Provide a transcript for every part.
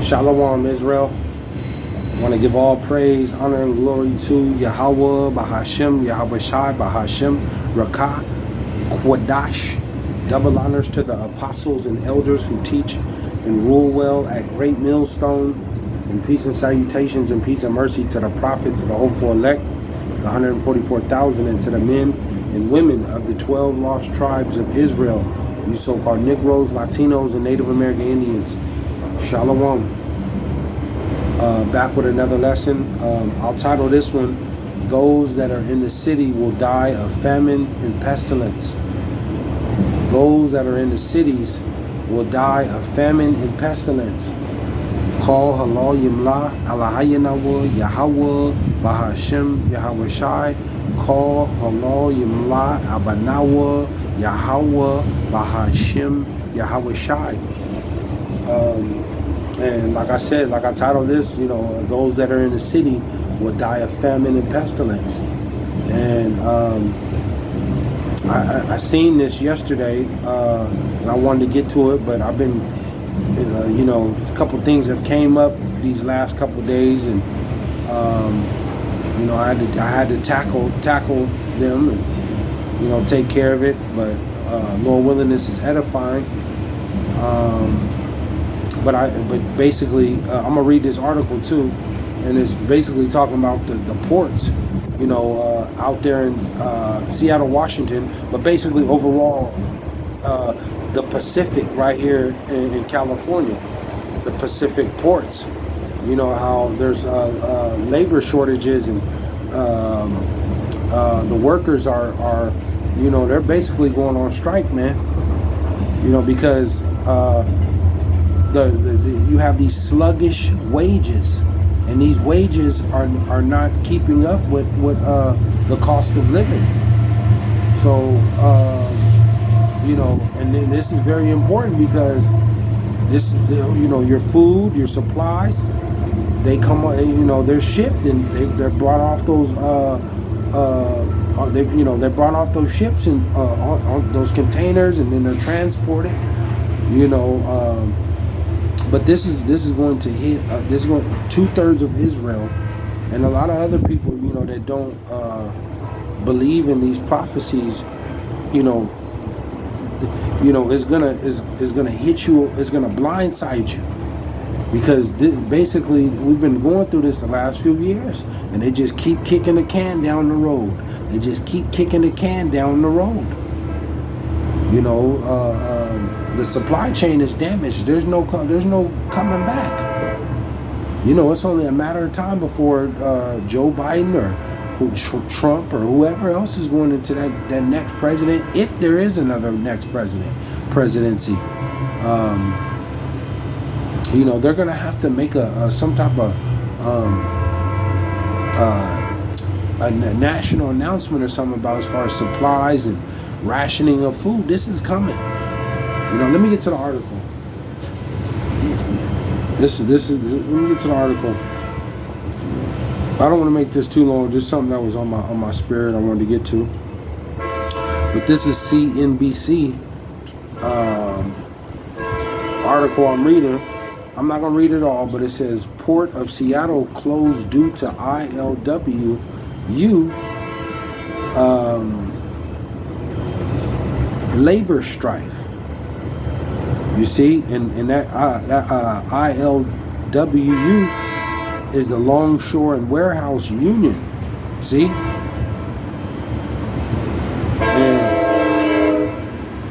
Shalom, Israel. I want to give all praise, honor, and glory to YAHAWAH, BASHAM, YAHAWAHSHI, BASHAM, Rakah, Quadash. Double honors to the apostles and elders who teach and rule well at Great Millstone. And peace and salutations and peace and mercy to the prophets, the hopeful elect, the 144,000, and to the men and women of the 12 lost tribes of Israel, you so-called Negroes, Latinos, and Native American Indians. Shalom. Back with another lesson. I'll title this one, Those That Are in the City Will Die of Famine and Pestilence. Those that are in the cities will die of famine and pestilence. Call halal yimla alahayanawa Yahawah BASHAM YAHAWAHSHI. Call halal yimla abanawa Yahawah BASHAM YAHAWAHSHI. And like I said, like I titled this, those that are in the city will die of famine and pestilence. And I seen this yesterday, and I wanted to get to it, but I've been, a couple things have came up these last couple days, and I had to tackle them and take care of it. But Lord willing, this is edifying. But basically, I'm gonna read this article too, and it's basically talking about the ports, out there in Seattle, Washington, but basically overall, the Pacific right here in California, the Pacific ports. How there's labor shortages, and the workers are they're basically going on strike, man. Because you have these sluggish wages, and these wages are not keeping up with the cost of living. So and then this is very important, because this is your food, your supplies, they come they're shipped, and they're brought off those they're brought off those ships and on those containers, and then they're transported. But this is going to hit. This is going 2/3 of Israel, and a lot of other people, that don't believe in these prophecies. Is gonna hit you. It's gonna blindside you, because basically we've been going through this the last few years, and they just keep kicking the can down the road. They just keep kicking the can down the road. The supply chain is damaged. There's no coming back. It's only a matter of time before Joe Biden or Trump or whoever else is going into that next president, if there is another next presidency. They're gonna have to make some type of a national announcement or something about as far as supplies and rationing of food. This is coming. Let me get to the article. Let me get to the article. I don't want to make this too long. Just something that was on my spirit I wanted to get to. But this is CNBC article I'm reading. I'm not gonna read it all, but it says Port of Seattle closed due to ILWU labor strife. You see, and that ILWU is the Longshore and Warehouse Union. See? And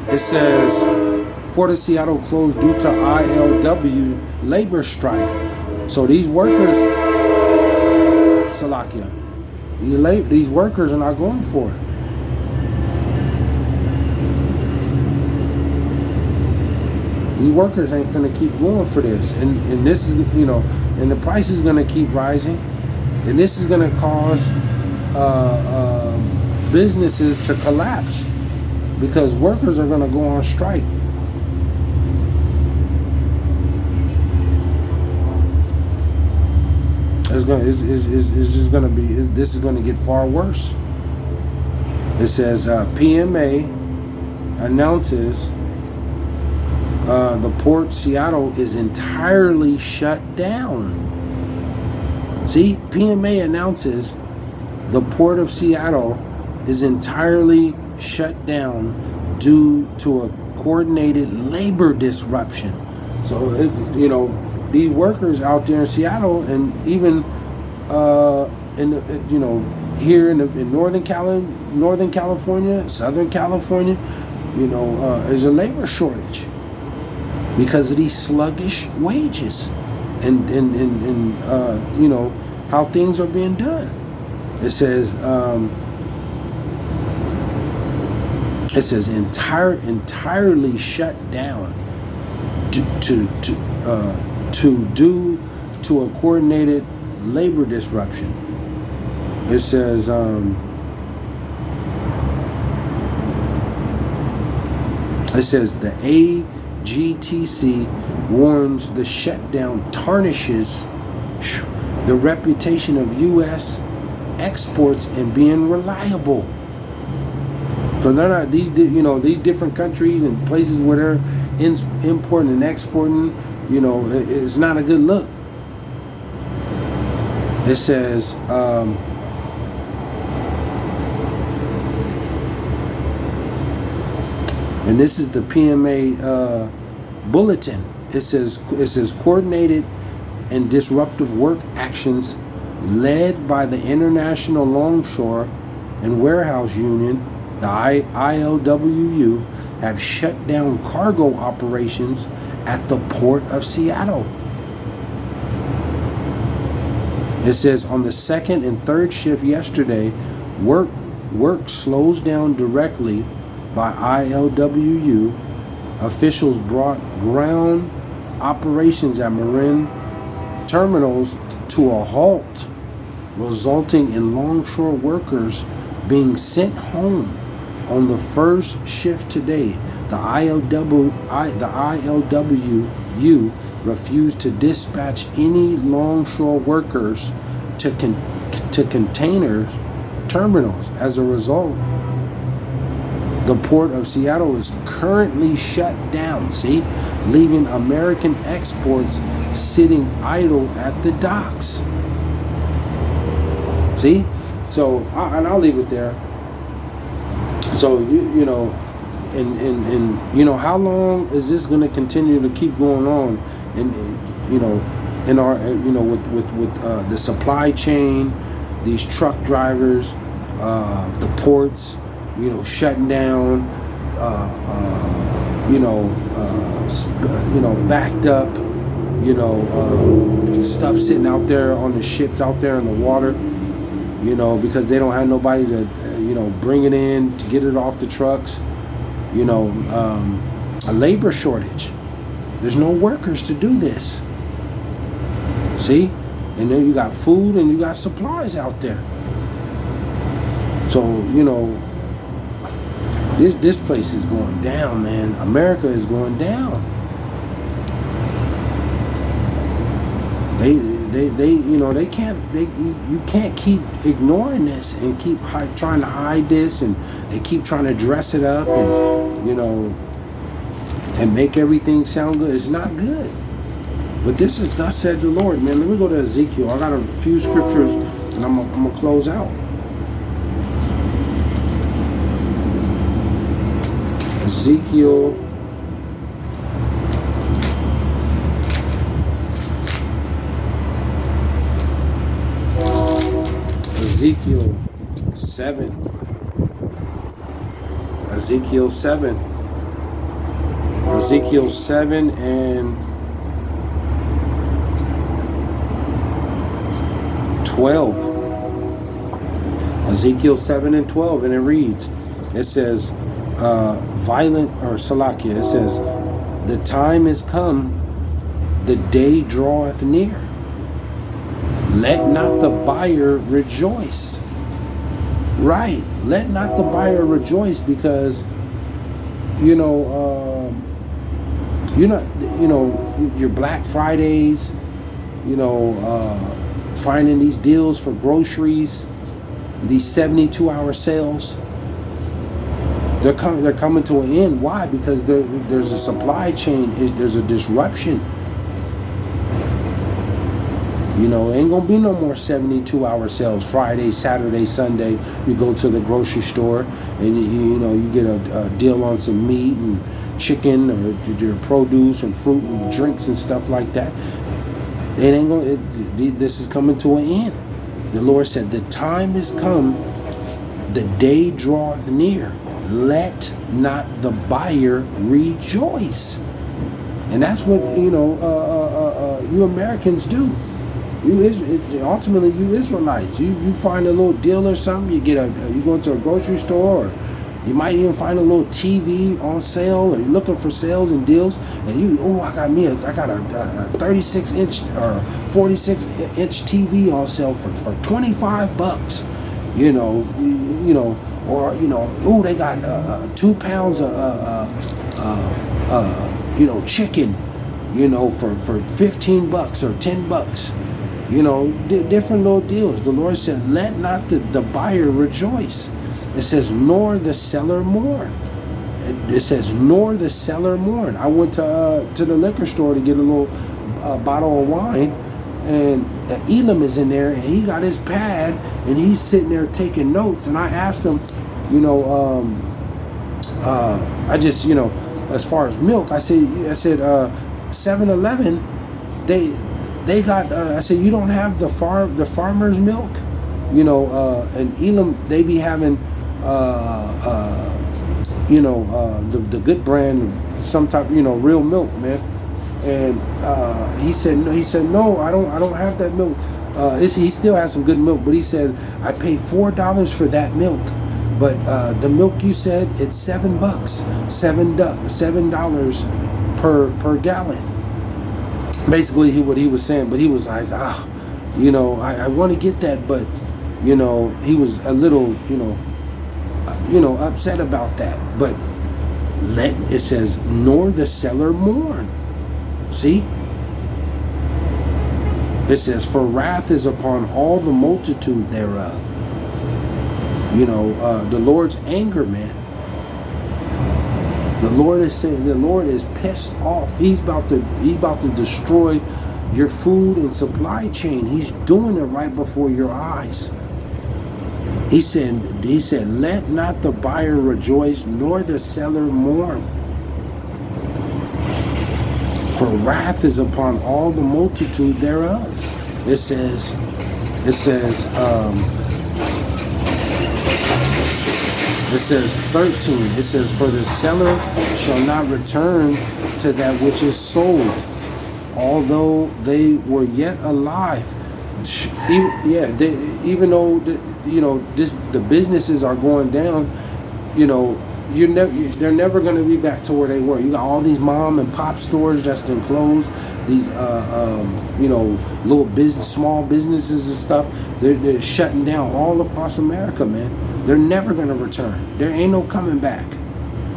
it says Port of Seattle closed due to ILW labor strife. So these workers, Salakia, these workers are not going for it. These workers ain't finna keep going for this, and this is and the price is gonna keep rising, and this is gonna cause businesses to collapse, because workers are gonna go on strike. This is gonna get far worse. It says PMA announces the port Seattle is entirely shut down. See, PMA announces the port of Seattle is entirely shut down due to a coordinated labor disruption. So, these workers out there in Seattle, and even here in Northern California, Southern California, there's a labor shortage because of these sluggish wages and how things are being done. It says entirely shut down due to a coordinated labor disruption. It says the AGTC warns the shutdown tarnishes the reputation of U.S. exports and being reliable. So they're not these different countries and places where they're importing and exporting. It's not a good look. It says and this is the PMA bulletin. It says coordinated and disruptive work actions led by the International Longshore and Warehouse Union, the ILWU, have shut down cargo operations at the Port of Seattle. It says on the second and third shift yesterday, work slows down directly by ILWU. Officials brought ground operations at marine terminals to a halt, resulting in longshore workers being sent home on the first shift today. The ILWU refused to dispatch any longshore workers to container terminals. As a result, the Port of Seattle is currently shut down, leaving American exports sitting idle at the docks. See? So, and I'll leave it there. So, how long is this going to continue to keep going on? And, in our, with the supply chain, these truck drivers, the ports, shutting down, backed up, stuff sitting out there on the ships out there in the water, because they don't have nobody to, bring it in to get it off the trucks, a labor shortage. There's no workers to do this. See? And then you got food and you got supplies out there. So, this place is going down, man. America is going down. You can't keep ignoring this and keep trying to hide this, and they keep trying to dress it up and and make everything sound good. It's not good. But this is thus said the Lord, man. Let me go to Ezekiel. I got a few scriptures and I'm gonna close out. Ezekiel 7. Ezekiel 7 and 12. Ezekiel 7 and 12, and it reads, it says, it says, the time is come, the day draweth near. Let not the buyer rejoice. Right. Let not the buyer rejoice, because, your Black Fridays, finding these deals for groceries, these 72-hour sales. They're coming to an end. Why? Because there's a supply chain. There's a disruption. You know, ain't gonna be no more 72-hour sales. Friday, Saturday, Sunday, you go to the grocery store and you know you get a deal on some meat and chicken or your produce and fruit and drinks and stuff like that. It ain't gonna. This is coming to an end. The Lord said, "The time is come, the day draweth near. Let not the buyer rejoice." And that's what you Americans do. Ultimately, you Israelites, you find a little deal or something. You go into a grocery store, or you might even find a little TV on sale, or you're looking for sales and deals, and I got a 36-inch or 46-inch TV on sale for $25. They got 2 pounds of chicken, for $15 or $10. Different little deals. The Lord said, let not the buyer rejoice. It says, nor the seller mourn. It says, nor the seller mourn. I went to the liquor store to get a little bottle of wine, and Elam is in there, and he got his pad, and he's sitting there taking notes. And I asked him, as far as milk, I said 7-Eleven, they got, I said, you don't have the farmer's milk, and Elam, they be having, the good brand of some type, real milk, man. And he said, no, I don't have that milk. He still has some good milk, but he said, I paid $4 for that milk. But the milk you said, it's $7, $7 per gallon. Basically, what he was saying, but he was like, I want to get that, but he was a little, upset about that. But it says, nor the seller mourn. See? It says, for wrath is upon all the multitude thereof. The Lord's anger, man. The Lord is saying, the Lord is pissed off. He's about to destroy your food and supply chain. He's doing it right before your eyes. He said, let not the buyer rejoice, nor the seller mourn. For wrath is upon all the multitude thereof. It says 13, it says, for the seller shall not return to that which is sold, although they were yet alive. Even though the businesses are going down, they're never going to be back to where they were. You got all these mom and pop stores that's been closed. These little small businesses and stuff. They're shutting down all across America, man. They're never going to return. There ain't no coming back.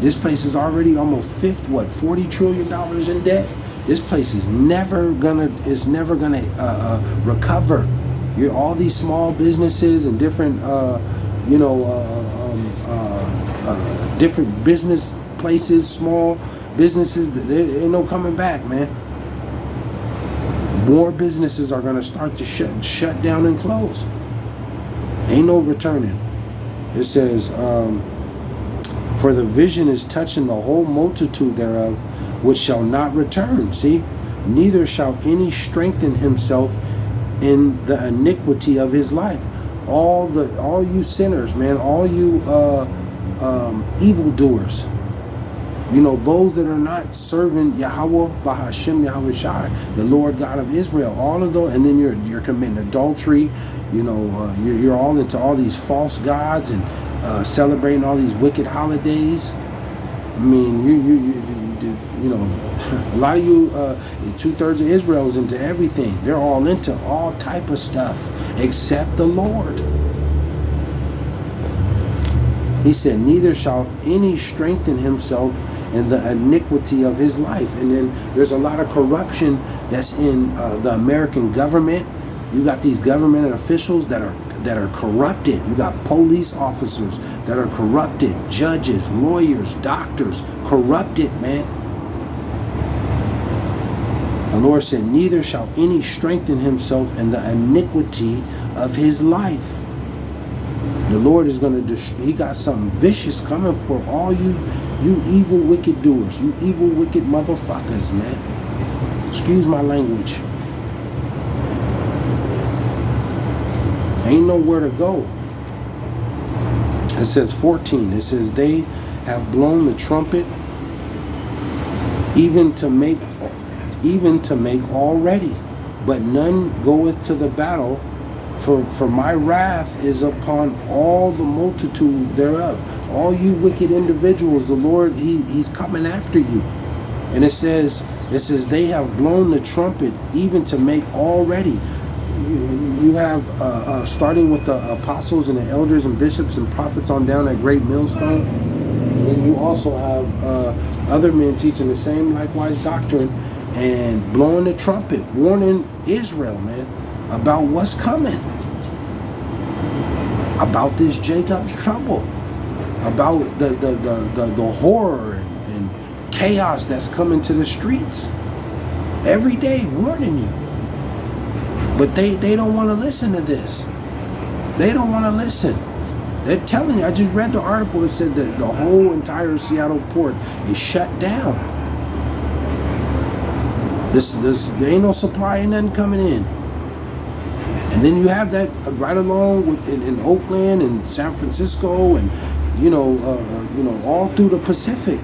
This place is already almost $40 trillion in debt. This place is never gonna recover. All these small businesses and different different business places, small businesses, there ain't no coming back, man. More businesses are gonna start to shut down and close. Ain't no returning. It says, for the vision is touching the whole multitude thereof, which shall not return. See, neither shall any strengthen himself in the iniquity of his life. All you sinners, man, all you evildoers, those that are not serving Yahawah, BASHAM, YAHAWAHSHI, the Lord God of Israel, all of those, and then you're committing adultery. You're all into all these false gods and celebrating all these wicked holidays. I mean, a lot of you, 2/3 of Israel is into everything. They're all into all type of stuff except the Lord. He said, neither shall any strengthen himself in the iniquity of his life. And then there's a lot of corruption that's in the American government. You got these government officials that are that are corrupted. You got police officers that are corrupted, judges, lawyers, doctors, corrupted, man. The Lord said, neither shall any strengthen himself in the iniquity of his life. The Lord is going to he got something vicious coming for all you evil, wicked doers, you evil, wicked motherfuckers, man. Excuse my language. Ain't nowhere to go. It says 14. It says, they have blown the trumpet, even to make already, but none goeth to the battle. For my wrath is upon all the multitude thereof. All you wicked individuals, the Lord, he's coming after you. And it says they have blown the trumpet, even to make already. You have starting with the apostles and the elders and bishops and prophets on down at Great Millstone. And then you also have other men teaching the same likewise doctrine and blowing the trumpet, warning Israel, man, about what's coming, about this Jacob's trouble, about the horror and chaos that's coming to the streets every day, warning you. But they don't want to listen to this. They don't want to listen. They're telling you. I just read the article. It said that the whole entire Seattle port is shut down. There ain't no supply and nothing coming in. And then you have that right along with in Oakland and San Francisco and all through the Pacific.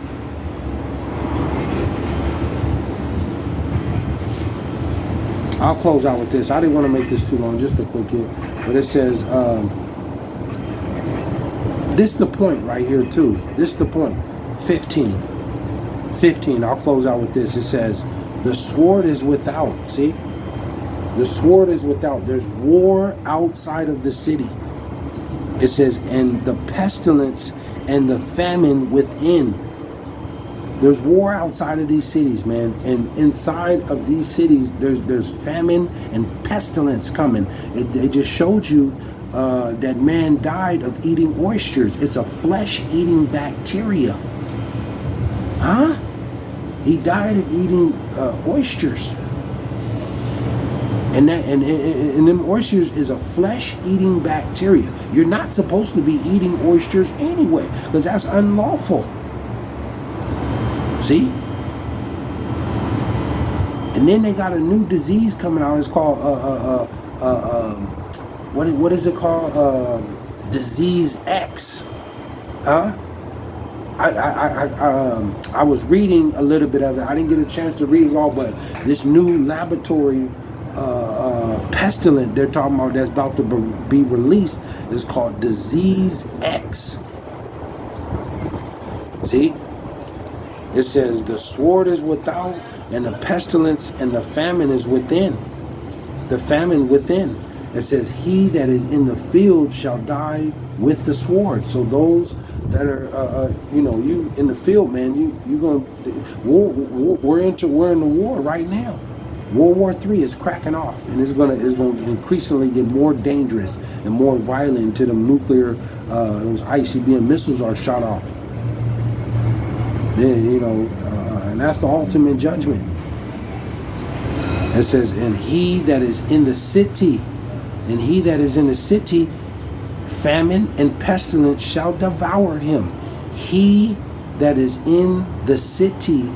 I'll close out with this. I didn't want to make this too long, just a quick hit. But it says, this is the point right here too. This is the point. 15. I'll close out with this. It says, the sword is without. See? The sword is without. There's war outside of the city. It says, and the pestilence and the famine within. There's war outside of these cities, man. And inside of these cities, there's famine and pestilence coming. It just showed you that man died of eating oysters. It's a flesh-eating bacteria. Huh? He died of eating oysters. And them oysters is a flesh-eating bacteria. You're not supposed to be eating oysters anyway, because that's unlawful. See? And then they got a new disease coming out. It's called what is it called? Disease X. Huh? I was reading a little bit of it. I didn't get a chance to read it all, but this new laboratory pestilence they're talking about that's about to be released is called Disease X. See? It says the sword is without, and the pestilence and the famine is within. The famine within. It says, he that is in the field shall die with the sword. So those that are, you in the field, man, you're going. We're in the war right now. World War III is cracking off, and it's going to increasingly get more dangerous and more violent until the nuclear, those ICBM missiles are shot off. Then, and that's the ultimate judgment. It says, and he that is in the city, famine and pestilence shall devour him. He that is in the city,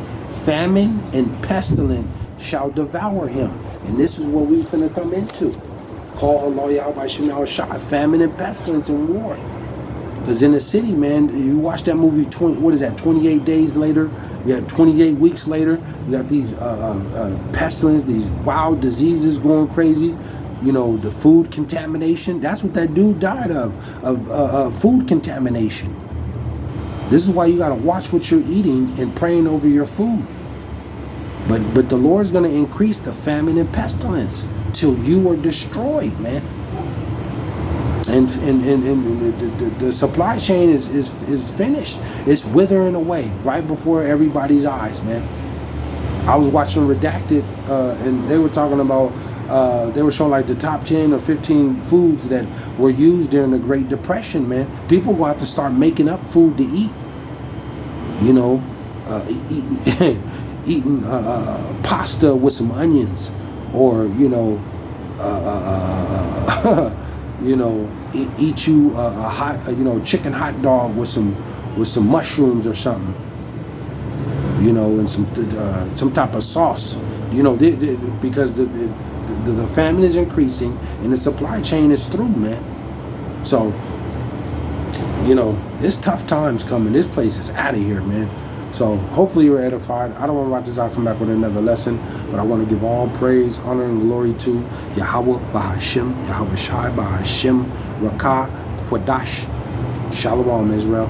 famine and pestilence shall devour him. And this is what we're going to come into. Call Allah YAHAWAHSHI, famine and pestilence and war. Because in the city, man, you watch that movie, 28 days later? You got 28 weeks later. You got these pestilence, these wild diseases going crazy. The food contamination. That's what that dude died of food contamination. This is why you got to watch what you're eating and praying over your food. But the Lord's going to increase the famine and pestilence till you are destroyed, man. And the supply chain is finished. It's withering away right before everybody's eyes, man. I was watching Redacted, and they were talking about they were showing like the top 10 or 15 foods that were used during the Great Depression, man. People will have to start making up food to eat. You know, eating pasta with some onions, or you know, you know, eat you a hot, you know, chicken hot dog with some mushrooms or something. You know, and some type of sauce. You know, because the famine is increasing and the supply chain is through, man. So, you know, it's tough times coming. This place is out of here, man. So hopefully you're edified. I don't want to write this out, come back with another lesson, but I want to give all praise, honor, and glory to Yahawah, BASHAM, YAHAWAHSHI, BASHAM, Rakah, Quadash. Shalom, Israel.